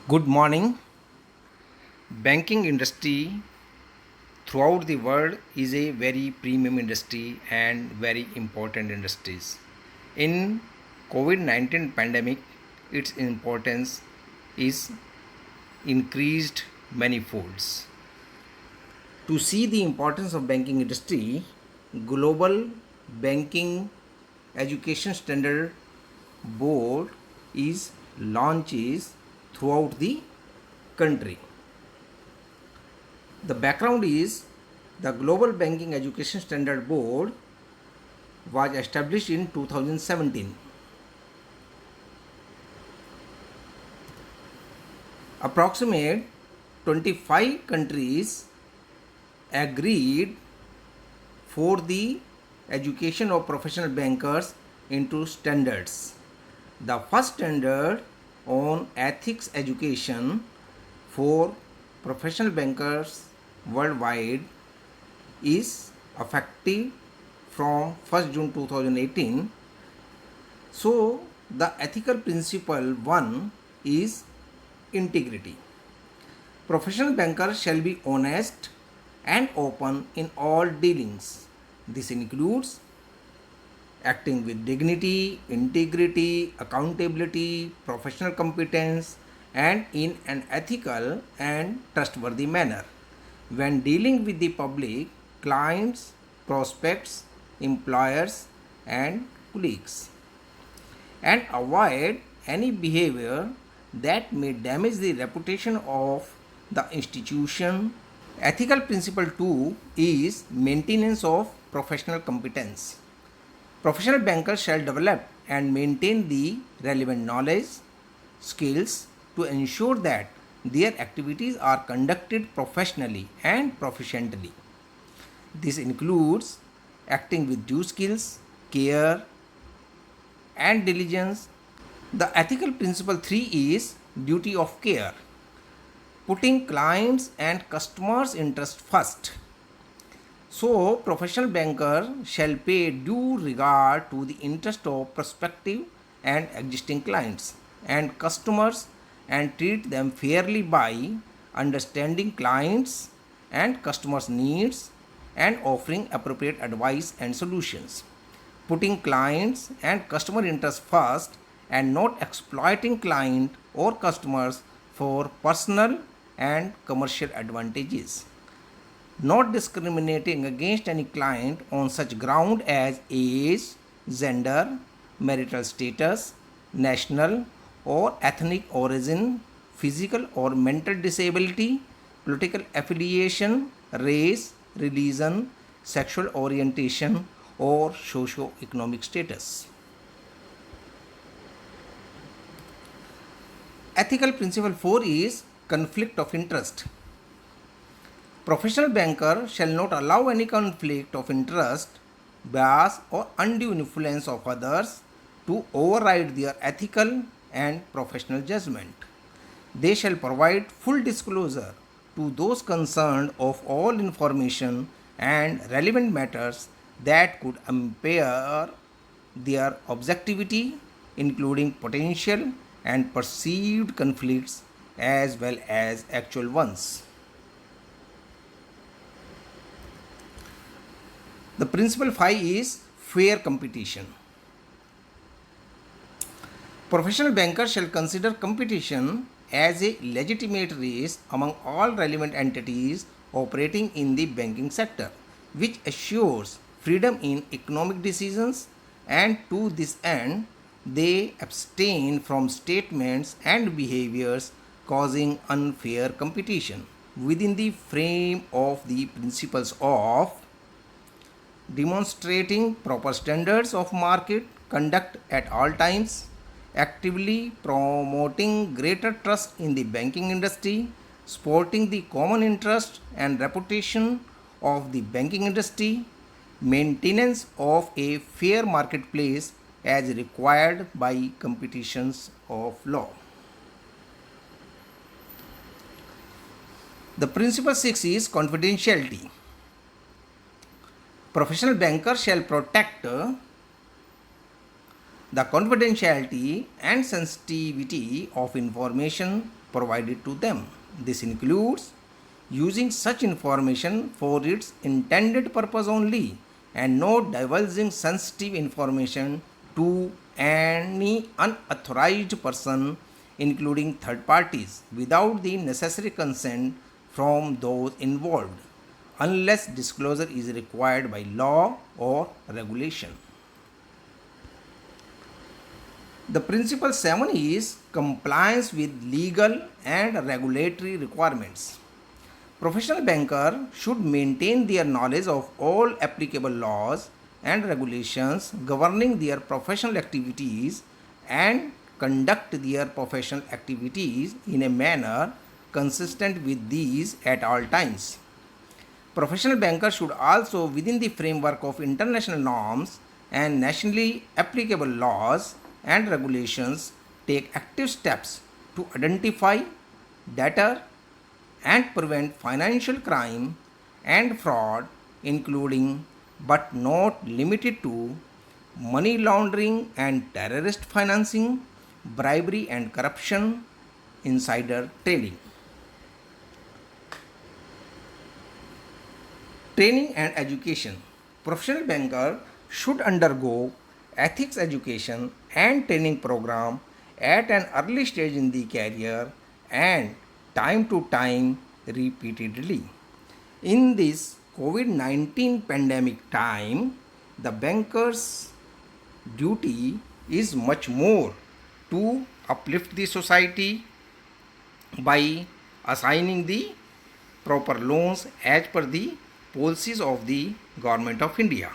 Good morning. Banking industry throughout the world is a very premium industry and very important industries. In COVID-19 pandemic, its importance is increased many folds. To see the importance of banking industry, Global Banking Education Standard Board is launches throughout the country. The background is the Global Banking Education Standard Board was established in 2017. Approximate 25 countries agreed for the education of professional bankers into standards. The first standard on ethics education for professional bankers worldwide is effective from 1st June 2018. So the ethical principle 1 is integrity. Professional bankers shall be honest and open in all dealings. This includes acting with dignity, integrity, accountability, professional competence, and in an ethical and trustworthy manner. When dealing with the public, clients, prospects, employers, and colleagues, and avoid any behavior that may damage the reputation of the institution. Ethical principle 2 is maintenance of professional competence. Professional bankers shall develop and maintain the relevant knowledge, skills to ensure that their activities are conducted professionally and proficiently. This includes acting with due skills, care, and diligence. The ethical principle 3 is duty of care, putting clients and customers' interest first. So, professional banker shall pay due regard to the interest of prospective and existing clients and customers and treat them fairly by understanding clients and customers' needs and offering appropriate advice and solutions. Putting clients and customer interests first and not exploiting client or customers for personal and commercial advantages. Not discriminating against any client on such ground as age, gender, marital status, national or ethnic origin, physical or mental disability, political affiliation, race, religion, sexual orientation, or socio-economic status. Ethical principle 4 is conflict of interest. Professional banker shall not allow any conflict of interest, bias, or undue influence of others to override their ethical and professional judgment. They shall provide full disclosure to those concerned of all information and relevant matters that could impair their objectivity, including potential and perceived conflicts as well as actual ones. The principle 5 is fair competition. Professional bankers shall consider competition as a legitimate race among all relevant entities operating in the banking sector, which assures freedom in economic decisions, and to this end, they abstain from statements and behaviors causing unfair competition within the frame of the principles of demonstrating proper standards of market conduct at all times, actively promoting greater trust in the banking industry, supporting the common interest and reputation of the banking industry, maintenance of a fair marketplace as required by competitions of law. The principle 6 is confidentiality. Professional bankers shall protect the confidentiality and sensitivity of information provided to them. This includes using such information for its intended purpose only and not divulging sensitive information to any unauthorized person, including third parties, without the necessary consent from those involved, unless disclosure is required by law or regulation. The principle 7 is compliance with legal and regulatory requirements. Professional banker should maintain their knowledge of all applicable laws and regulations governing their professional activities and conduct their professional activities in a manner consistent with these at all times. Professional bankers should also, within the framework of international norms and nationally applicable laws and regulations, take active steps to identify, deter, and prevent financial crime and fraud, including but not limited to money laundering and terrorist financing, bribery and corruption, insider trading. Training and education. Professional banker should undergo ethics education and training program at an early stage in the career and time to time repeatedly. In this COVID-19 pandemic time, the banker's duty is much more to uplift the society by assigning the proper loans as per the policies of the Government of India.